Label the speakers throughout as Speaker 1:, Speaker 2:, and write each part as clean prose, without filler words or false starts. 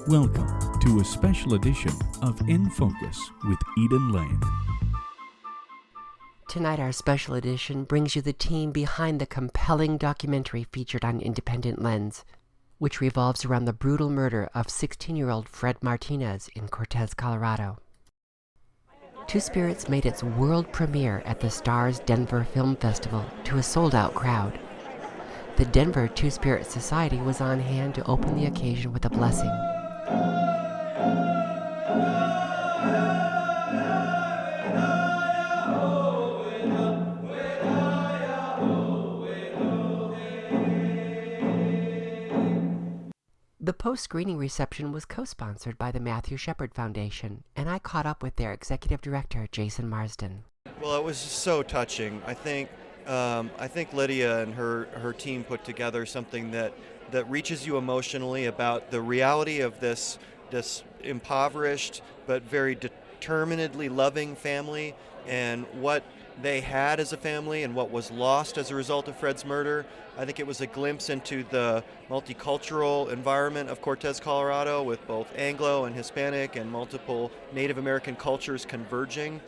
Speaker 1: Welcome to a special edition of In Focus with Eden Lane.
Speaker 2: Tonight, our special edition brings you the team behind the compelling documentary featured on Independent Lens, which revolves around the brutal murder of 16-year-old Fred Martinez in Cortez, Colorado. Two Spirits made its world premiere at the Starz Denver Film Festival to a sold-out crowd. The Denver Two Spirit Society was on hand to open the occasion with a blessing. The post-screening reception was co-sponsored by the Matthew Shepard Foundation, and I caught up with their executive director, Jason Marsden.
Speaker 3: Well, it was just so touching. I think Lydia and her team put together something that reaches you emotionally about the reality of this impoverished but very determinedly loving family and what they had as a family and what was lost as a result of Fred's murder. I think it was a glimpse into the multicultural environment of Cortez, Colorado, with both Anglo and Hispanic and multiple Native American cultures converging.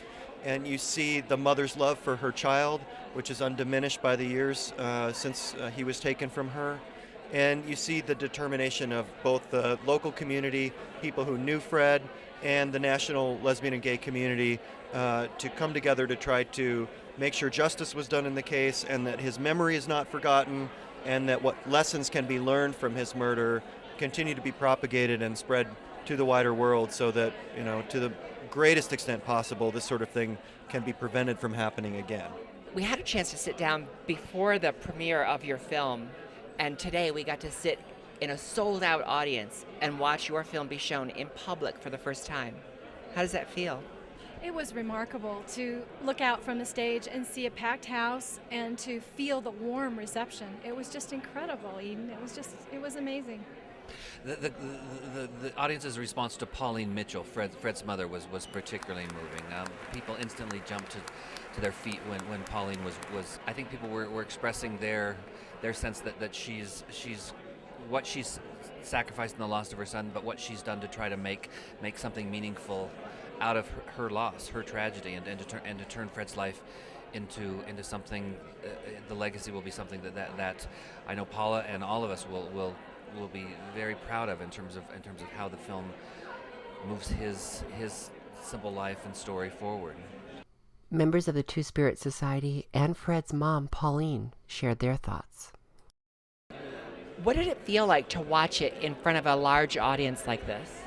Speaker 3: And you see the mother's love for her child, which is undiminished by the years since he was taken from her. And you see the determination of both the local community, people who knew Fred, and the national lesbian and gay community to come together to try to make sure justice was done in the case and that his memory is not forgotten and that what lessons can be learned from his murder continue to be propagated and spread to the wider world so that, to the greatest extent possible, this sort of thing can be prevented from happening again.
Speaker 4: We had a chance to sit down before the premiere of your film, and today we got to sit in a sold-out audience and watch your film be shown in public for the first time. How does that feel?
Speaker 5: It was remarkable to look out from the stage and see a packed house and to feel the warm reception. It was just incredible, Eden. It was amazing.
Speaker 6: The audience's response to Pauline Mitchell, Fred's mother, was particularly moving. People instantly jumped to their feet when Pauline was. I think people were expressing their sense that she's what she's sacrificed in the loss of her son, but what she's done to try to make something meaningful out of her loss, her tragedy, and to turn Fred's life into something. The legacy will be something that I know Paula and all of us will be very proud of in terms of how the film moves his simple life and story forward.
Speaker 2: Members of the Two Spirit Society and Fred's mom, Pauline, shared their thoughts.
Speaker 4: What did it feel like to watch it in front of a large audience like this?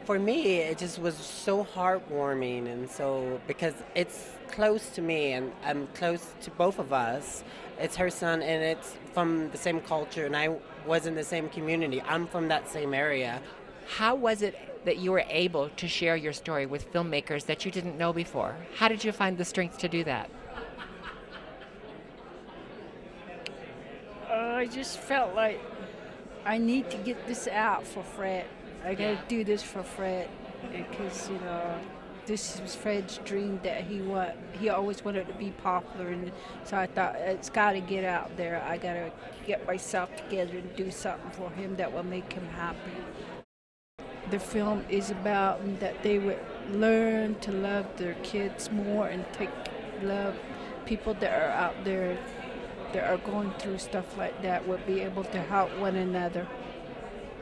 Speaker 7: For me, it just was so heartwarming, and so because it's close to me and I'm close to both of us. It's her son, and it's from the same culture, and I was in the same community. I'm from that same area.
Speaker 4: How was it that you were able to share your story with filmmakers that you didn't know before? How did you find the strength to do that?
Speaker 8: I just felt like I need to get this out for Fred. I gotta do this for Fred because this was Fred's dream that he always wanted to be popular, and so I thought it's got to get out there. I gotta get myself together and do something for him that will make him happy. The film is about that they would learn to love their kids more and love people that are out there that are going through stuff like that, would be able to help one another.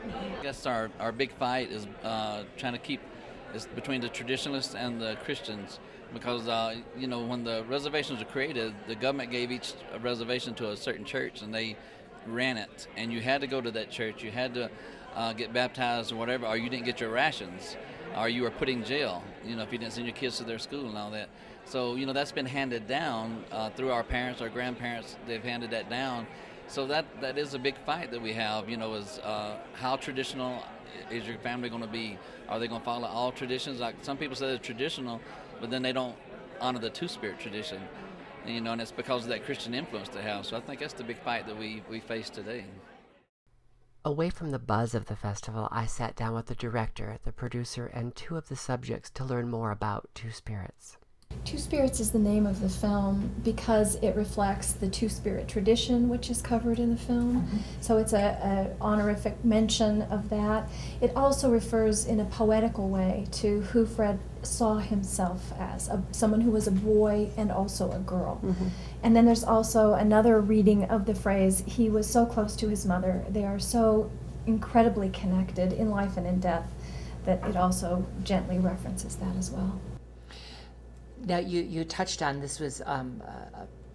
Speaker 9: I guess our big fight is trying to keep this between the traditionalists and the Christians, because when the reservations were created, the government gave each reservation to a certain church and they ran it, and you had to go to that church, you had to get baptized or whatever, or you didn't get your rations, or you were put in jail, if you didn't send your kids to their school and all that. So that's been handed down through our parents, our grandparents. They've handed that down. So that is a big fight that we have, is how traditional is your family going to be? Are they going to follow all traditions? Like some people say they're traditional, but then they don't honor the Two-Spirit tradition, and it's because of that Christian influence they have. So I think that's the big fight that we face today.
Speaker 2: Away from the buzz of the festival, I sat down with the director, the producer, and two of the subjects to learn more about Two Spirits.
Speaker 5: Two Spirits is the name of the film because it reflects the Two-Spirit tradition, which is covered in the film. So it's a honorific mention of that. It also refers in a poetical way to who Fred saw himself as, someone who was a boy and also a girl. And then there's also another reading of the phrase, he was so close to his mother. They are so incredibly connected in life and in death that it also gently references that as well.
Speaker 4: Now, you touched on this was a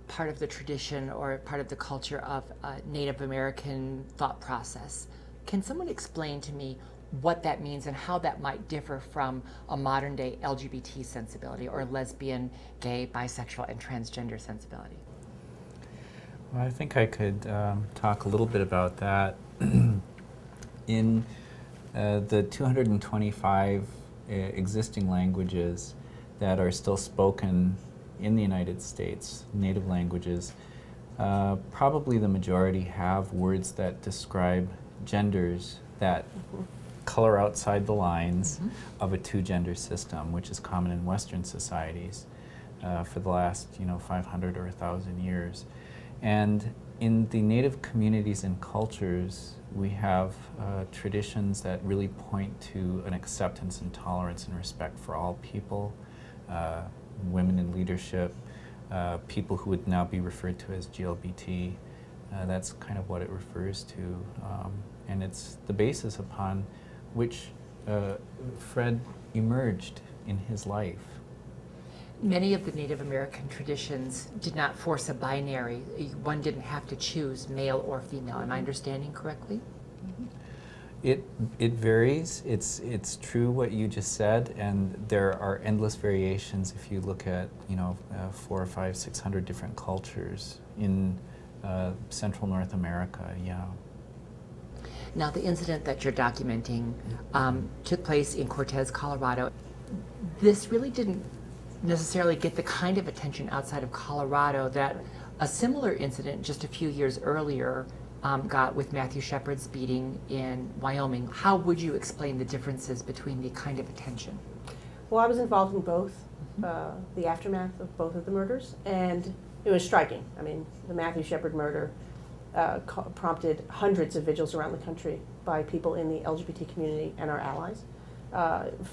Speaker 4: part of the tradition or part of the culture of Native American thought process. Can someone explain to me what that means and how that might differ from a modern day LGBT sensibility or lesbian, gay, bisexual, and transgender sensibility?
Speaker 10: Well, I think I could talk a little bit about that. In the 225 existing languages that are still spoken in the United States, native languages, probably the majority have words that describe genders that color outside the lines of a two-gender system, which is common in Western societies for the last 500 or 1,000 years. And in the native communities and cultures, we have traditions that really point to an acceptance and tolerance and respect for all people, women in leadership, people who would now be referred to as GLBT. That's kind of what it refers to. And it's the basis upon which Fred emerged in his life.
Speaker 4: Many of the Native American traditions did not force a binary. One didn't have to choose male or female. Am I understanding correctly?
Speaker 10: It varies. It's true what you just said, and there are endless variations if you look at 400, 500, 600 different cultures in Central North America. Yeah.
Speaker 4: Now, the incident that you're documenting took place in Cortez, Colorado. This really didn't necessarily get the kind of attention outside of Colorado that a similar incident just a few years earlier got with Matthew Shepard's beating in Wyoming. How would you explain the differences between the kind of attention?
Speaker 11: Well, I was involved in both, the aftermath of both of the murders, and it was striking. I mean, the Matthew Shepard murder prompted hundreds of vigils around the country by people in the LGBT community and our allies.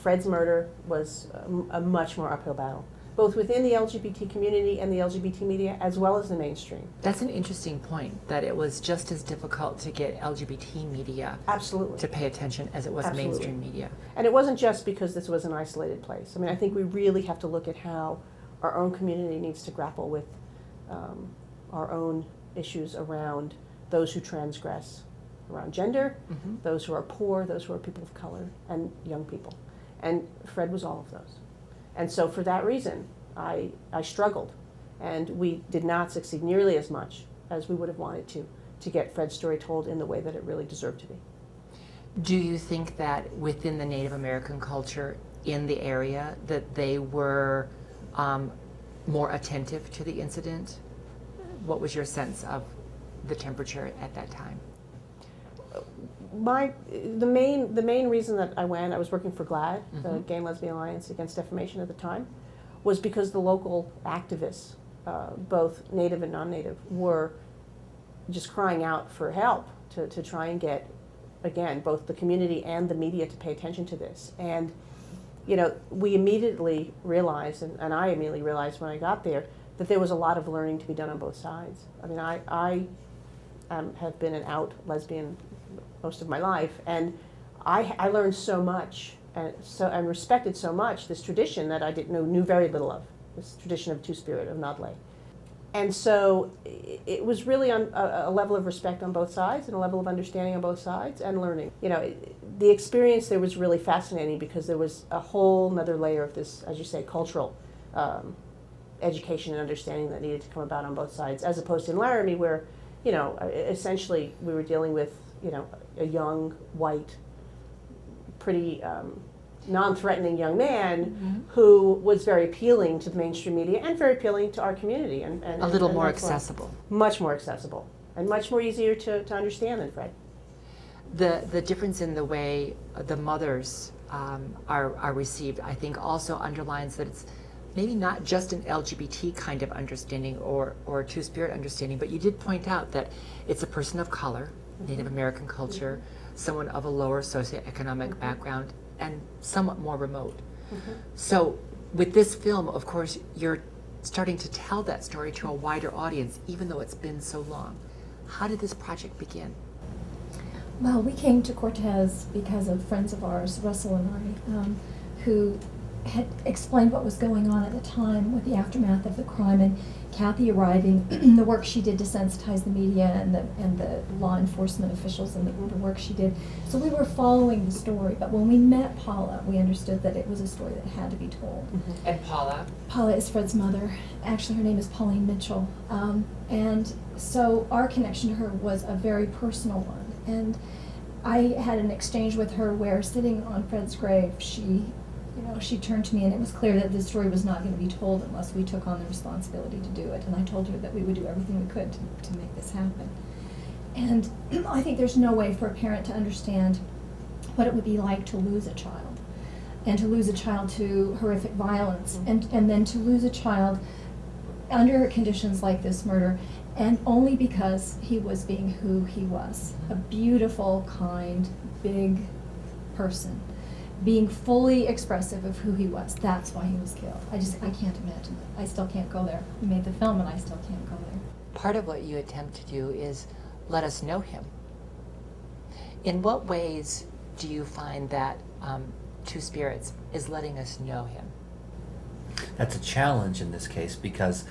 Speaker 11: Fred's murder was a much more uphill battle, both within the LGBT community and the LGBT media, as well as the mainstream.
Speaker 4: That's an interesting point, that it was just as difficult to get LGBT media
Speaker 11: Absolutely.
Speaker 4: To pay attention as it was
Speaker 11: Absolutely.
Speaker 4: mainstream media.
Speaker 11: And it wasn't just because this was an isolated place. I mean, I think we really have to look at how our own community needs to grapple with our own issues around those who transgress, around gender, those who are poor, those who are people of color, and young people. And Fred was all of those. And so for that reason, I struggled. And we did not succeed nearly as much as we would have wanted to get Fred's story told in the way that it really deserved to be.
Speaker 4: Do you think that within the Native American culture in the area that they were more attentive to the incident? What was your sense of the temperature at that time?
Speaker 11: The main reason that I went, I was working for GLAAD, the Gay and Lesbian Alliance Against Defamation at the time, was because the local activists, both Native and non-Native, were just crying out for help to try and get, again, both the community and the media to pay attention to this. And, we immediately realized, and I immediately realized when I got there, that there was a lot of learning to be done on both sides. I mean, I have been an out lesbian most of my life, and I learned so much and respected so much this tradition that I knew very little of, this tradition of Two-Spirit, of Nodle. And so it was really on a level of respect on both sides and a level of understanding on both sides and learning. The experience there was really fascinating because there was a whole nother layer of this, as you say, cultural education and understanding that needed to come about on both sides, as opposed to in Laramie where, essentially we were dealing with, a young, white, pretty non-threatening young man who was very appealing to the mainstream media and very appealing to our community. And
Speaker 4: a little more accessible.
Speaker 11: Much more accessible and much more easier to understand than Fred.
Speaker 4: The difference in the way the mothers are received, I think, also underlines that it's
Speaker 2: maybe not just an LGBT kind of understanding or two-spirit understanding, but you did point out that it's a person of color, Native American culture, someone of a lower socioeconomic background, and somewhat more remote. So with this film, of course, you're starting to tell that story to a wider audience, even though it's been so long. How did this project begin?
Speaker 5: Well, we came to Cortez because of friends of ours, Russell and I, who had explained what was going on at the time with the aftermath of the crime, and Kathy arriving, the work she did to sensitize the media and the law enforcement officials and the work she did. So we were following the story, but when we met Paula, we understood that it was a story that had to be told.
Speaker 2: And Paula?
Speaker 5: Paula is Fred's mother. Actually, her name is Pauline Mitchell. And so our connection to her was a very personal one. And I had an exchange with her where, sitting on Fred's grave, she turned to me, and it was clear that this story was not going to be told unless we took on the responsibility to do it. And I told her that we would do everything we could to make this happen. And I think there's no way for a parent to understand what it would be like to lose a child, and to lose a child to horrific violence, and then to lose a child under conditions like this murder, and only because he was being who he was, a beautiful, kind, big person, being fully expressive of who he was. That's why he was killed. I can't imagine it. I still can't go there. We made the film and I still can't go there.
Speaker 2: Part of what you attempt to do is let us know him. In what ways do you find that Two Spirits is letting us know him?
Speaker 12: That's a challenge in this case because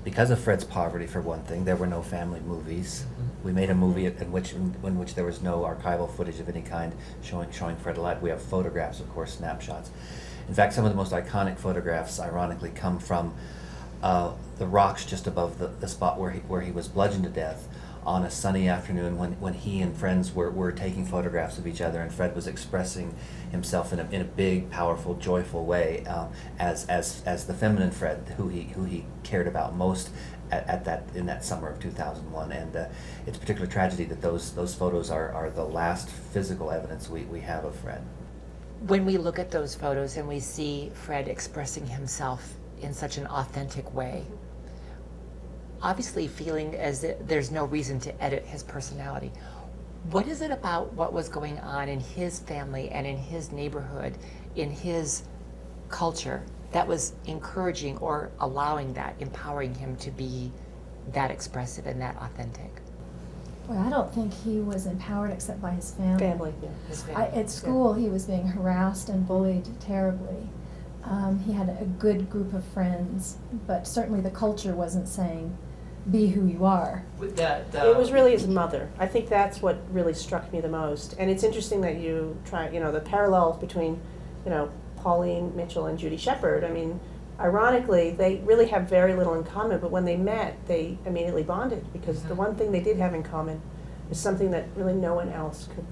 Speaker 12: of Fred's poverty, for one thing. There were no family movies. We made a movie in which there was no archival footage of any kind showing Fred alive. We have photographs, of course, snapshots. In fact, some of the most iconic photographs, ironically, come from the rocks just above the spot where he was bludgeoned to death on a sunny afternoon when he and friends were taking photographs of each other, and Fred was expressing himself in a big, powerful, joyful way as the feminine Fred who he cared about most in that summer of 2001. And it's a particular tragedy that those photos are the last physical evidence we have of Fred.
Speaker 2: When we look at those photos and we see Fred expressing himself in such an authentic way, obviously feeling as if there's no reason to edit his personality, what is it about what was going on in his family and in his neighborhood, in his culture, that was encouraging or allowing that, empowering him to be that expressive and that authentic?
Speaker 5: Well, I don't think he was empowered except by his family.
Speaker 2: His family.
Speaker 5: At school, he was being harassed and bullied terribly. He had a good group of friends, but certainly the culture wasn't saying, be who you are.
Speaker 11: It was really his mother. I think that's what really struck me the most. And it's interesting that you try, the parallels between, Pauline Mitchell and Judy Shepard. I mean, ironically, they really have very little in common, but when they met, they immediately bonded, because the one thing they did have in common is something that really no one else could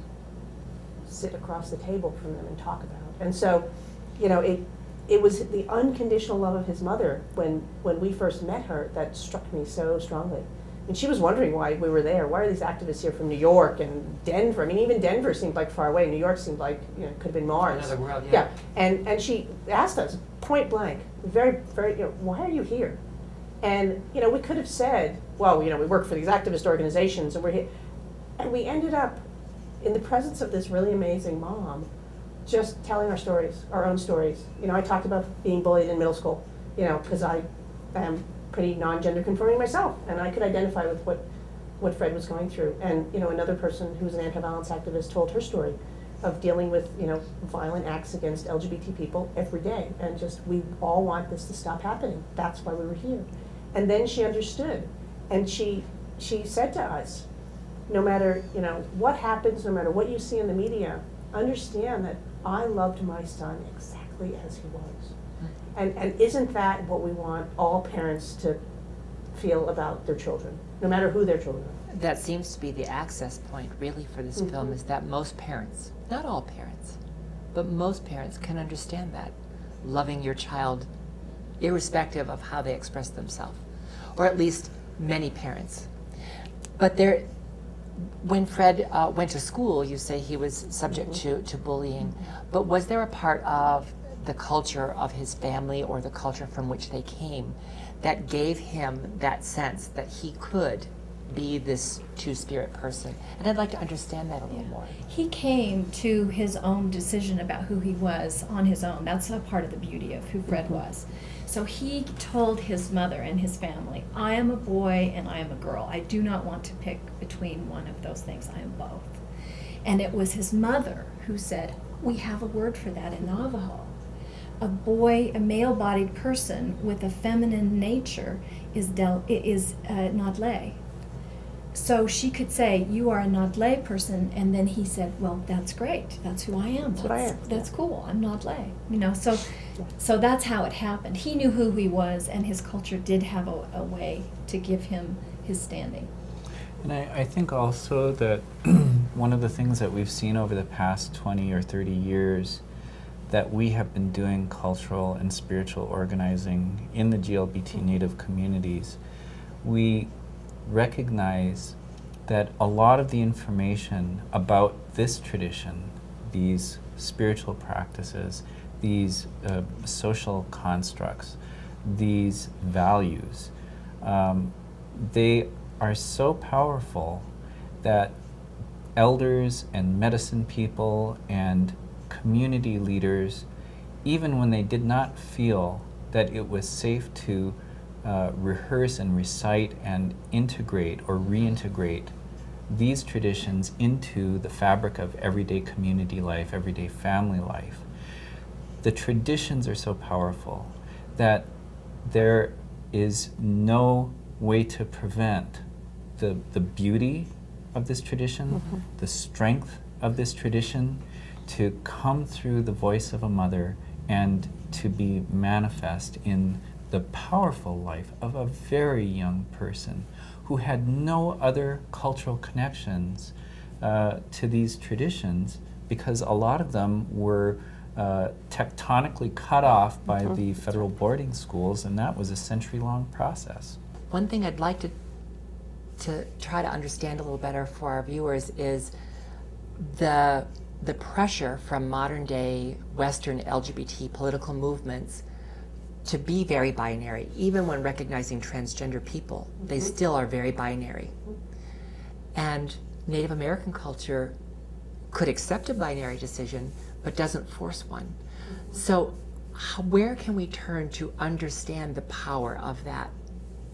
Speaker 11: sit across the table from them and talk about. And so, it was the unconditional love of his mother when we first met her that struck me so strongly. And she was wondering why we were there. Why are these activists here from New York and Denver? I mean, even Denver seemed like far away. New York seemed like, could have been Mars.
Speaker 2: Another world, yeah.
Speaker 11: And she asked us point blank, very, very, why are you here? And, we could have said, well, we work for these activist organizations and we're here. And we ended up in the presence of this really amazing mom, just telling our stories, our own stories. I talked about being bullied in middle school, because I am pretty non-gender conforming myself, and I could identify with what Fred was going through. And another person who's an anti-violence activist told her story of dealing with violent acts against LGBT people every day, and just, we all want this to stop happening. That's why we were here. And then she understood, and she said to us, no matter what happens, no matter what you see in the media, understand that I loved my son exactly as he was. And isn't that what we want all parents to feel about their children, no matter who their children are?
Speaker 2: That seems to be the access point, really, for this film, is that most parents, not all parents, but most parents can understand that, loving your child irrespective of how they express themselves, or at least many parents. But when Fred went to school, you say he was subject to bullying, but was there a part of
Speaker 4: the culture of his family or the culture from which they came that gave him that sense that he could be this two-spirit person? And I'd like to understand that a little more.
Speaker 5: He came to his own decision about who he was on his own. That's a part of the beauty of who Fred was. So he told his mother and his family, I am a boy and I am a girl. I do not want to pick between one of those things. I am both. And it was his mother who said, we have a word for that in Navajo. A boy, a male-bodied person with a feminine nature is Nadle. So she could say, you are a Nadle person, and then he said, well, that's great. That's who I am.
Speaker 11: That's what I am.
Speaker 5: That's cool. I'm Nadle. You know, so that's how it happened. He knew who he was, and his culture did have a way to give him his standing.
Speaker 10: And I think also that one of the things that we've seen over the past 20 or 30 years that we have been doing cultural and spiritual organizing in the GLBT Native communities, we recognize that a lot of the information about this tradition, these spiritual practices, these social constructs, these values, they are so powerful that elders and medicine people and community leaders, even when they did not feel that it was safe to rehearse and recite and integrate or reintegrate these traditions into the fabric of everyday community life, everyday family life. The traditions are so powerful that there is no way to prevent the beauty of this tradition, the strength of this tradition to come through the voice of a mother and to be manifest in the powerful life of a very young person who had no other cultural connections to these traditions, because a lot of them were tectonically cut off by the federal boarding schools, and that was a century-long process.
Speaker 4: One thing I'd like to try to understand a little better for our viewers is the pressure from modern-day Western LGBT political movements to be very binary. Even when recognizing transgender people, they still are very binary. And Native American culture could accept a binary decision, but doesn't force one. So where can we turn to understand the power of that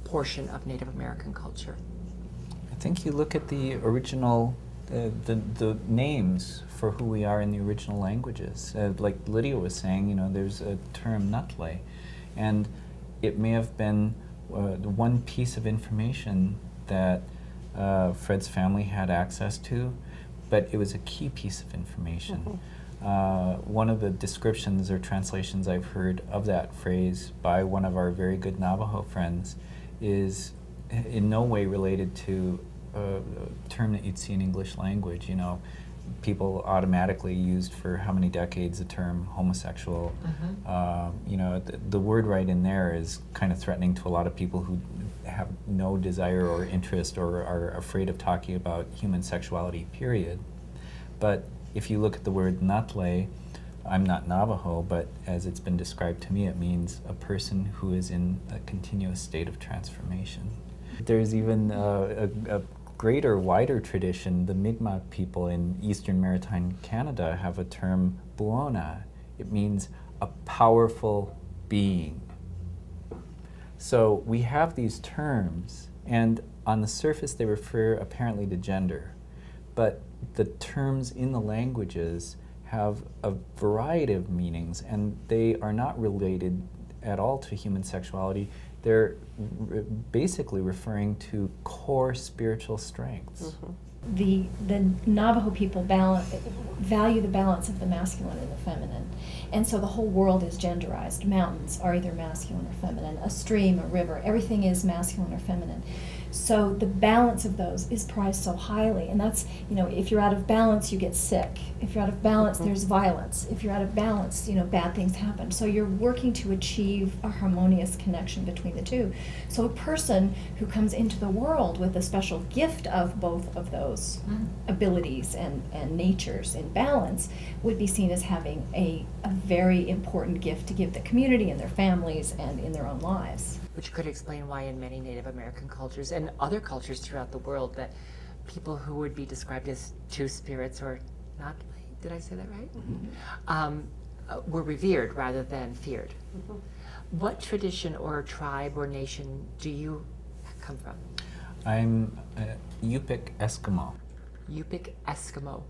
Speaker 4: portion of Native American culture?
Speaker 10: I think you look at the original, the names for who we are in the original languages. Like Lydia was saying, you know, there's a term Nutley, and it may have been the one piece of information that Fred's family had access to, but it was a key piece of information. One of the descriptions or translations I've heard of that phrase by one of our very good Navajo friends is in no way related to a term that you'd see in English language. You know, people automatically used for how many decades the term homosexual. You know, the word right in there is kind of threatening to a lot of people who have no desire or interest or are afraid of talking about human sexuality, period. But if you look at the word Natle, I'm not Navajo, but as it's been described to me, it means a person who is in a continuous state of transformation. There's even a greater, wider tradition. The Mi'kmaq people in eastern maritime Canada have a term, buona. It means a powerful being. So we have these terms, and on the surface they refer apparently to gender, but the terms in the languages have a variety of meanings, and they are not related at all to human sexuality. They're basically referring to core spiritual strengths.
Speaker 5: The Navajo people value the balance of the masculine and the feminine. And so the whole world is genderized. Mountains are either masculine or feminine. A stream, a river, everything is masculine or feminine. So the balance of those is prized so highly, and that's, if you're out of balance, you get sick. If you're out of balance, there's violence. If you're out of balance, bad things happen. So you're working to achieve a harmonious connection between the two. So a person who comes into the world with a special gift of both of those abilities and natures in balance would be seen as having a very important gift to give the community and their families and in their own lives.
Speaker 4: Which could explain why in many Native American cultures and other cultures throughout the world that people who would be described as two spirits, or not, did I say that right? Were revered rather than feared. What tradition or tribe or nation do you come from?
Speaker 10: I'm Yupik Eskimo.
Speaker 4: Yupik Eskimo.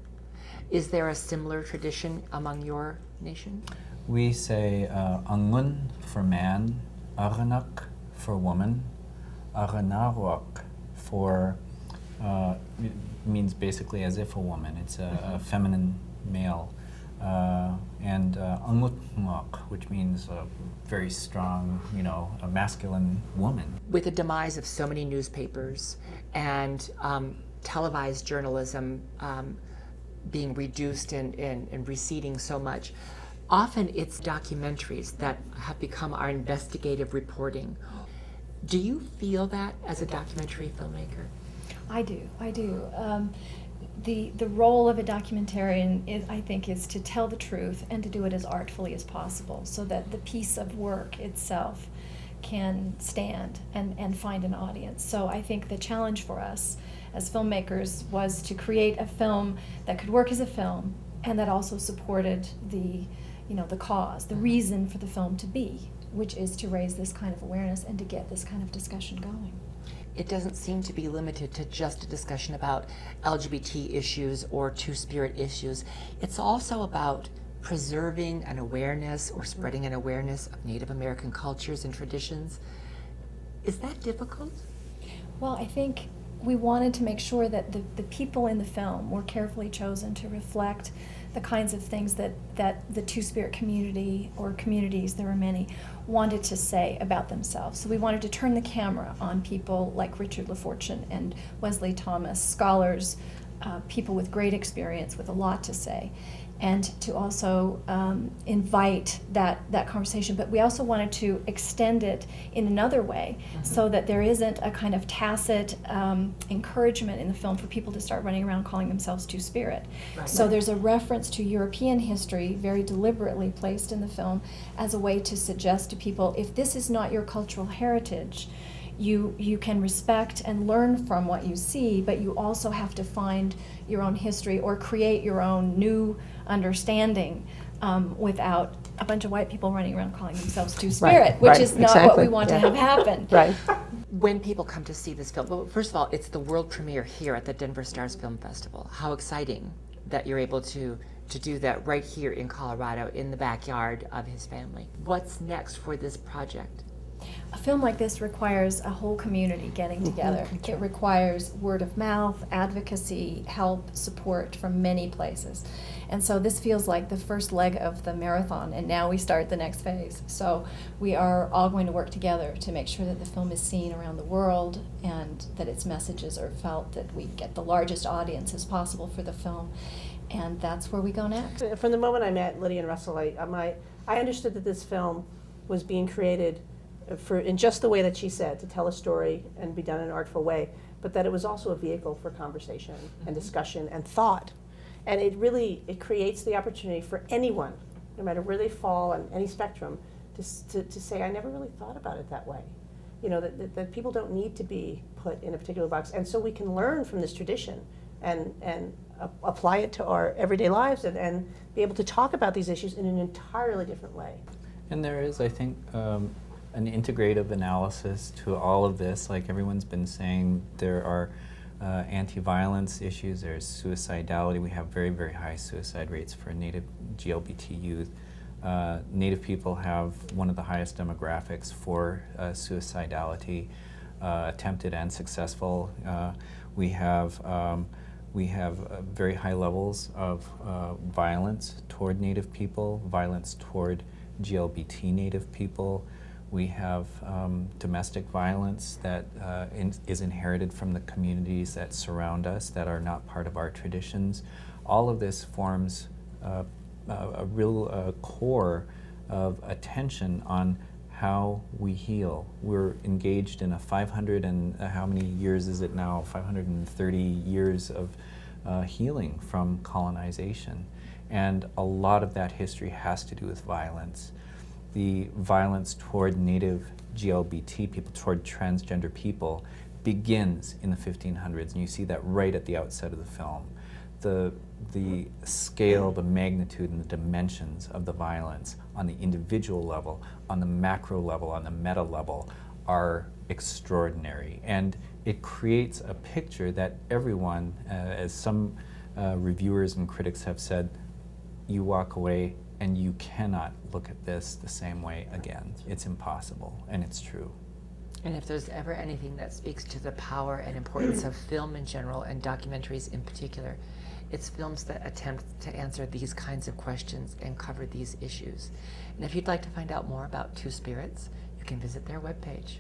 Speaker 4: Is there a similar tradition among your nation?
Speaker 10: We say Angun for man, Aranak for woman, Aranarwak for means basically as if a woman. It's a feminine male, and Angutmok, which means a very strong, a masculine woman.
Speaker 4: With the demise of so many newspapers and televised journalism being reduced and receding so much, often it's documentaries that have become our investigative reporting. Do you feel that as a documentary filmmaker?
Speaker 5: I do. The role of a documentarian, I think, is to tell the truth and to do it as artfully as possible so that the piece of work itself can stand and find an audience. So I think the challenge for us as filmmakers was to create a film that could work as a film and that also supported the cause, the reason for the film to be, which is to raise this kind of awareness and to get this kind of discussion going.
Speaker 4: It doesn't seem to be limited to just a discussion about LGBT issues or two-spirit issues. It's also about preserving an awareness or spreading an awareness of Native American cultures and traditions. Is that difficult?
Speaker 5: Well, I think we wanted to make sure that the people in the film were carefully chosen to reflect the kinds of things that the Two-Spirit community, or communities, there were many, wanted to say about themselves. So we wanted to turn the camera on people like Richard LaFortune and Wesley Thomas, scholars, people with great experience, with a lot to say, and to also invite that conversation. But we also wanted to extend it in another way, so that there isn't a kind of tacit encouragement in the film for people to start running around calling themselves Two-Spirit. Right. So there's a reference to European history very deliberately placed in the film as a way to suggest to people, if this is not your cultural heritage, you can respect and learn from what you see, but you also have to find your own history or create your own new understanding without a bunch of white people running around calling themselves Two-Spirit, which is not what we want to have happen.
Speaker 11: Right.
Speaker 4: When people come to see this film, well, first of all, it's the world premiere here at the Denver Starz Film Festival. How exciting that you're able to do that right here in Colorado, in the backyard of his family. What's next for this project?
Speaker 5: A film like this requires a whole community getting together. It requires word of mouth, advocacy, help, support from many places. And so this feels like the first leg of the marathon, and now we start the next phase. So we are all going to work together to make sure that the film is seen around the world and that its messages are felt, that we get the largest audience as possible for the film. And that's where we go next.
Speaker 11: From the moment I met Lydia and Russell, I understood that this film was being created in just the way that she said, to tell a story and be done in an artful way, but that it was also a vehicle for conversation and discussion and thought. And it creates the opportunity for anyone, no matter where they fall on any spectrum, to say, I never really thought about it that way. That people don't need to be put in a particular box. And so we can learn from this tradition and apply it to our everyday lives and be able to talk about these issues in an entirely different way.
Speaker 10: And there is, I think, an integrative analysis to all of this. Like everyone's been saying, there are anti-violence issues, there's suicidality. We have very, very high suicide rates for Native GLBT youth. Native people have one of the highest demographics for suicidality, attempted and successful. We have very high levels of violence toward Native people, violence toward GLBT Native people. We have domestic violence that is inherited from the communities that surround us that are not part of our traditions. All of this forms a real core of attention on how we heal. We're engaged in a 500 and how many years is it now? 530 years of healing from colonization. And a lot of that history has to do with violence. The violence toward native GLBT people, toward transgender people, begins in the 1500s, and you see that right at the outset of the film. The scale, the magnitude, and the dimensions of the violence on the individual level, on the macro level, on the meta level, are extraordinary. And it creates a picture that everyone, as some reviewers and critics have said, you walk away and you cannot look at this the same way again. It's impossible, and it's true.
Speaker 4: And if there's ever anything that speaks to the power and importance of film in general and documentaries in particular, it's films that attempt to answer these kinds of questions and cover these issues. And if you'd like to find out more about Two Spirits, you can visit their webpage.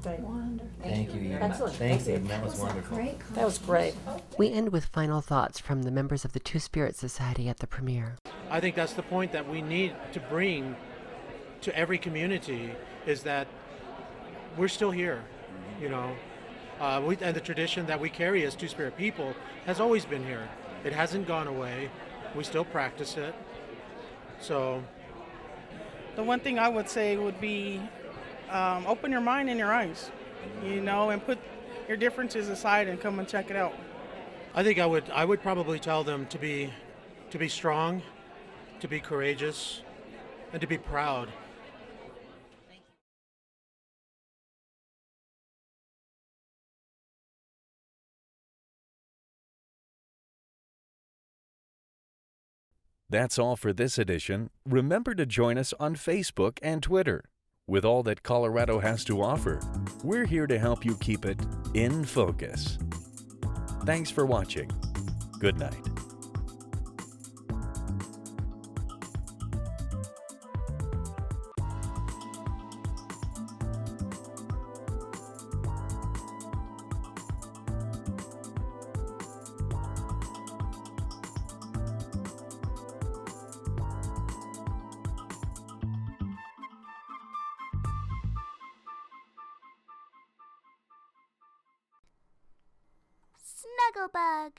Speaker 5: Wonderful.
Speaker 12: Thank you, Eden.
Speaker 11: Excellent.
Speaker 12: Thanks, Eden. That was wonderful.
Speaker 11: That was great.
Speaker 2: We end with final thoughts from the members of the Two Spirit Society at the premiere.
Speaker 13: I think that's the point that we need to bring to every community, is that we're still here, you know. And the tradition that we carry as Two-Spirit people has always been here. It hasn't gone away. We still practice it. So
Speaker 14: the one thing I would say would be open your mind and your eyes, you know, and put your differences aside and come and check it out.
Speaker 13: I think I would probably tell them to be strong, to be courageous, and to be proud.
Speaker 1: That's all for this edition. Remember to join us on Facebook and Twitter. With all that Colorado has to offer, we're here to help you keep it in focus. Thanks for watching. Good night.
Speaker 15: Snugglebug.